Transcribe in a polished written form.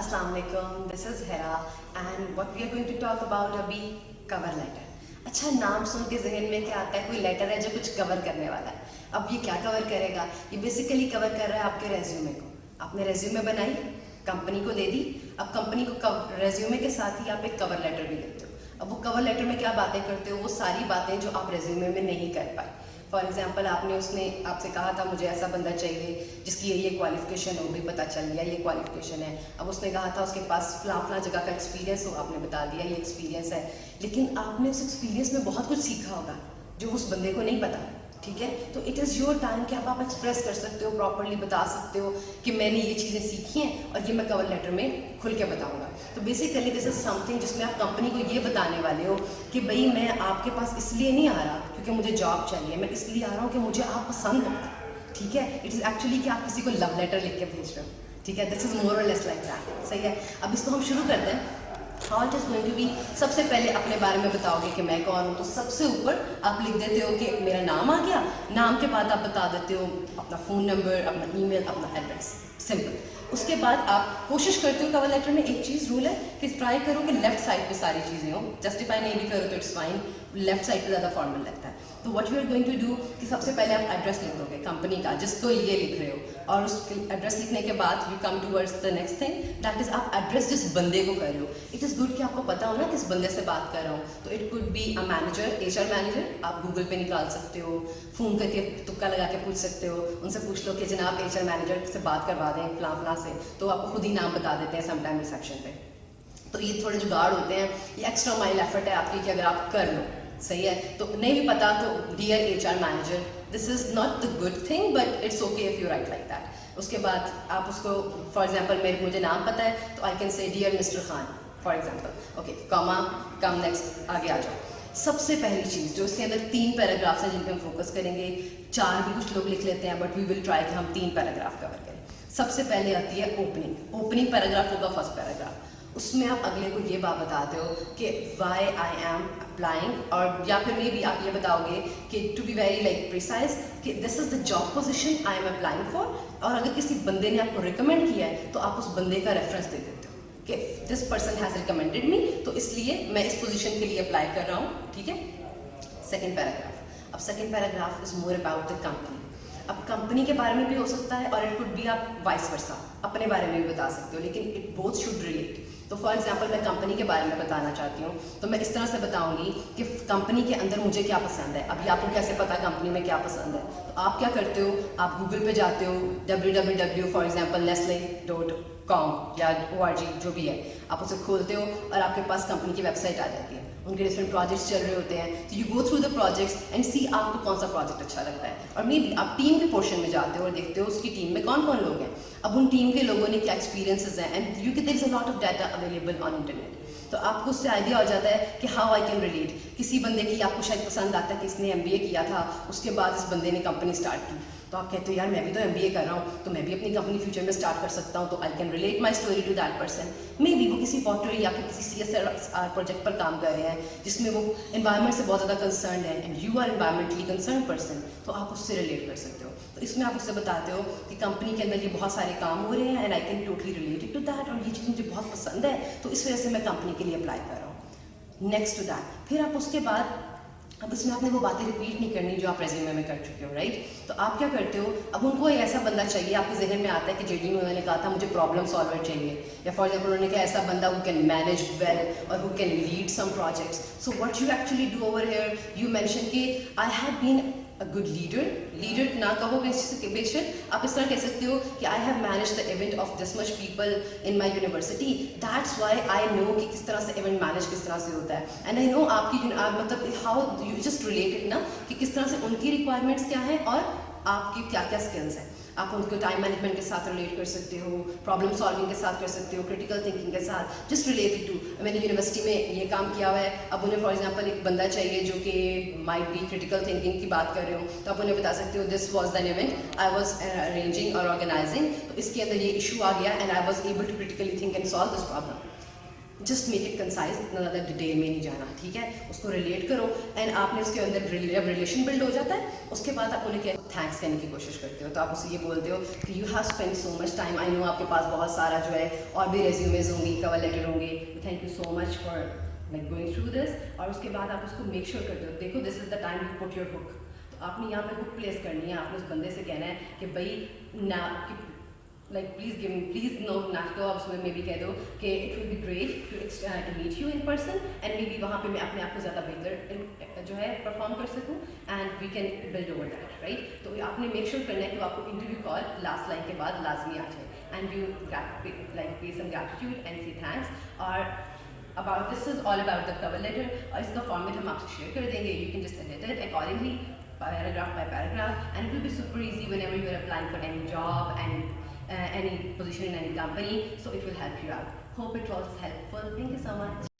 Assalamu alaikum, this is Hera and what we are going to talk about अभी cover letter. अच्छा, नाम सुन के जहन में क्या आता है? कोई लेटर है जो कुछ कवर करने वाला है. अब ये क्या कवर करेगा? ये बेसिकली कवर कर रहा है आपके रेज्यूमे को. आपने रेज्यूमे बनाई, कंपनी को दे दी. अब कंपनी को रेज्यूमे के साथ ही आप एक कवर लेटर भी देते हो. अब वो कवर लेटर में क्या बातें करते हो? वो सारी बातें जो आप रेज्यूमे में नहीं कर पाए. फॉर एग्जाम्पल उसने आपसे कहा था मुझे ऐसा बंदा चाहिए जिसकी ये क्वालिफिकेशन हो, भी पता चल गया ये क्वालिफिकेशन है. अब उसने कहा था उसके पास फला जगह का एक्सपीरियंस हो, आपने बता दिया ये एक्सपीरियंस है. लेकिन आपने उस एक्सपीरियंस में बहुत कुछ सीखा होगा जो उस बंदे को नहीं पता. ठीक है, तो इट इज़ योर टाइम कि आप एक्सप्रेस कर सकते हो, प्रॉपर्ली बता सकते हो कि मैंने ये चीज़ें सीखी हैं और ये मैं कवर लेटर में खुल के बताऊंगा. तो बेसिकली दिस इज समथिंग जिसमें आप कंपनी को ये बताने वाले हो कि भाई मैं आपके पास इसलिए नहीं आ रहा क्योंकि मुझे जॉब चाहिए, मैं इसलिए आ रहा हूँ कि मुझे आप पसंद हो. ठीक है, इट इज़ एक्चुअली कि आप किसी को लव लेटर लिख के भेज रहे हो. ठीक है, दिस इज मोर और लेस लाइक दैट. सही है, अब इसको हम शुरू करते हैं. How it is going to be. सबसे पहले अपने बारे में बताओगे कि मैं कौन हूँ. तो सबसे ऊपर आप लिख देते हो कि मेरा नाम आ गया. नाम के बाद आप बता देते हो अपना फ़ोन नंबर, अपना ईमेल, अपना एड्रेस. सिंपल. उसके बाद आप कोशिश करते हो कवर लेटर में एक चीज़ रूल है कि ट्राई करो कि लेफ्ट साइड पे सारी चीज़ें हो. जस्टिफाई नहीं भी करो तो इट्स फाइन, लेफ्ट साइड पे ज़्यादा फॉर्मल लगता है. तो what you are going to do कि सबसे पहले आप एड्रेस लिख दोगे कंपनी का जिसको ये लिख रहे हो, और उस एड्रेस लिखने के बाद you come towards the next thing, that is आप एड्रेस जिस बंदे को कर रहे हो. इट इज़ गुड कि आपको पता हो ना किस बंदे से बात कर रहा हूँ. तो it could be a manager, HR manager. आप गूगल पे निकाल सकते हो, फ़ोन करके तुक्का लगा के पूछ सकते हो. उनसे पूछ लो कि जनाब HR मैनेजर से बात करवा दें फलां से, तो आपको खुद ही नाम बता देते हैं समटाइम रिसेप्शन पे. तो ये थोड़े जुगाड़ होते हैं, ये एक्स्ट्रा माइल एफर्ट है आपकी कि अगर आप कर लो. सही है, तो नहीं भी पता तो dear HR manager, this is not the good thing but it's okay if you write like that. उसके बाद आप उसको फॉर एग्जाम्पल मुझे नाम पता है तो I can say dear mister Khan for example. Okay, comma, come next, आगे आ जाओ. सबसे पहली चीज़ जो इसके अंदर 3 पैराग्राफ्स हैं जिन पे हम फोकस करेंगे. 4 भी कुछ लोग लिख लेते हैं बट वी विल ट्राई कि हम 3 पैराग्राफ कवर करें. सबसे पहले आती है ओपनिंग. ओपनिंग पैराग्राफ होगा फर्स्ट पैराग्राफ. उसमें आप अगले को ये बात बताते हो कि वाई आई एम अप्लाइंग, और या फिर मे बी आप ये बताओगे कि to be very like precise कि this is the job position I am applying for. और अगर किसी बंदे ने आपको रिकमेंड किया है तो आप उस बंदे का रेफरेंस दे देते हो कि this person has recommended me, तो इसलिए मैं इस पोजीशन के लिए अप्लाई कर रहा हूँ. ठीक है, सेकेंड पैराग्राफ. अब second paragraph is more about the company. अब कंपनी के बारे में भी हो सकता है और इट कुड बी आप वाइस वर्सा अपने बारे में भी बता सकते हो, लेकिन इट बोथ शुड रिलेट. तो फॉर एग्जांपल मैं कंपनी के बारे में बताना चाहती हूँ तो मैं इस तरह से बताऊंगी कि कंपनी के अंदर मुझे क्या पसंद है. अभी आपको कैसे पता कंपनी में क्या पसंद है? तो आप क्या करते हो, आप गूगल पे जाते हो, www फॉर एग्जांपल nestle.com या ORG जो भी है, आप उसे खोलते हो और आपके पास कंपनी की वेबसाइट आ जाती है. उनके डिफरेंट प्रोजेक्ट्स चल रहे होते हैं. तो you go through the projects and see आपको कौन सा प्रोजेक्ट अच्छा लगता है. और मे बी आप टीम के पोर्शन में जाते हो और देखते हो उसकी टीम में कौन कौन लोग हैं. अब उन टीम के लोगों ने क्या एक्सपीरियंसेस हैं and you there is a lot of data available on internet. तो आपको उससे आइडिया हो जाता है कि हाउ आई कैन रिलेट. किसी बंदे की आपको शायद पसंद आता है कि इसने MBA किया था, उसके बाद इस बंदे ने कंपनी स्टार्ट की, तो आप कहते हो यार मैं भी तो MBA कर रहा हूँ तो मैं भी अपनी कंपनी फ्यूचर में स्टार्ट कर सकता हूँ, तो I can relate my story to that person. Maybe वो किसी वाटर या फिर किसी CSR प्रोजेक्ट पर काम कर रहे हैं जिसमें वो एनवायरनमेंट से बहुत ज़्यादा कंसर्न है and you are environmentally concern person, तो आप उससे रिलेट कर सकते हो. तो इसमें आप उससे बताते हो कि कंपनी के अंदर ये बहुत सारे काम हो रहे हैं and I can totally related to that, और ये चीज़ मुझे बहुत पसंद है तो इस वजह से मैं कंपनी के लिए अप्लाई कर रहा हूँ. नेक्स्ट टू दैट फिर आप उसके बाद, अब इसमें आपने वो बातें रिपीट नहीं करनी जो आप रेज्यूमे में कर चुके हो. राइट, तो आप क्या करते हो, अब उनको एक ऐसा बंदा चाहिए, आपके जहन में आता है कि JD में उन्होंने कहा था मुझे प्रॉब्लम सॉल्वर चाहिए, या फॉर एग्जाम्पल उन्होंने कहा ऐसा बंदा हु कैन मैनेज वेल और who can lead some projects. So what you actually do over here, you mention कि I have been a good leader. Leader ना कहो बेशक आप इस तरह कह सकते हो कि I have manage the event of this much people in my university, that's why I know कि किस तरह से इवेंट मैनेज किस तरह से होता है. एंड आई नो आपकी मतलब हाउ यू जस्ट रिलेटेड ना कि किस तरह से उनकी रिक्वायरमेंट्स क्या हैं और आपकी क्या क्या स्किल्स हैं. आप उनको टाइम मैनेजमेंट के साथ रिलेट कर सकते हो, प्रॉब्लम सॉल्विंग के साथ कर सकते हो, क्रिटिकल थिंकिंग के साथ, जस्ट रिलेटेड टू मैंने यूनिवर्सिटी में ये काम किया हुआ है. अब उन्हें फॉर एग्जांपल एक बंदा चाहिए जो कि माइट बी क्रिटिकल थिंकिंग की बात कर रहे हो, तो आप उन्हें बता सकते हो this was then event I was arranging और ऑर्गेनाइजिंग, तो इसके अंदर ये इशू आ गया and I was able to critically think and solve this problem. Just make it concise, اتنا زیادہ ڈیٹیل میں نہیں جانا, ٹھیک ہے. اس کو ریلیٹ کرو اینڈ آپ نے اس کے اندر جب ریلیشن بلڈ ہو جاتا ہے اس کے بعد آپ انہیں تھینکس کہنے کی کوشش کرتے ہو. تو آپ اسے یہ بولتے ہو کہ you have spend so much time, I know آپ کے پاس بہت سارا جو ہے اور بھی ریزیومیز ہوں گی, کور لیٹر ہوں گے, thank you so much for like going through this. اور اس کے بعد آپ اس کو میک شیور کرتے ہو, دیکھو this is the time you put your hook. تو آپ نے یہاں پہ ہک پلیس کرنی ہے, آپ نے اس بندے سے کہنا ہے کہ بھائی نا like please no not go, آپ اس میں بھی کہہ دو کہ it will be great to meet you in person and maybe وہاں پہ میں اپنے آپ کو زیادہ بہتر جو ہے پرفارم کر سکوں and we can build over that, right. تو آپ نے میک شیور کرنا ہے کہ آپ کو انٹرویو کال لاسٹ لائن کے بعد لازمی آ جائے and you like pay some gratitude and say thanks. اور about this is all about the cover letter, اور اس کا فارمیٹ ہم آپ سے شیئر کر دیں گے, you can just edit it accordingly paragraph by paragraph and it will be super easy whenever you are applying for any job and any position in any company, so it will help you out. Hope it was helpful. Thank you so much.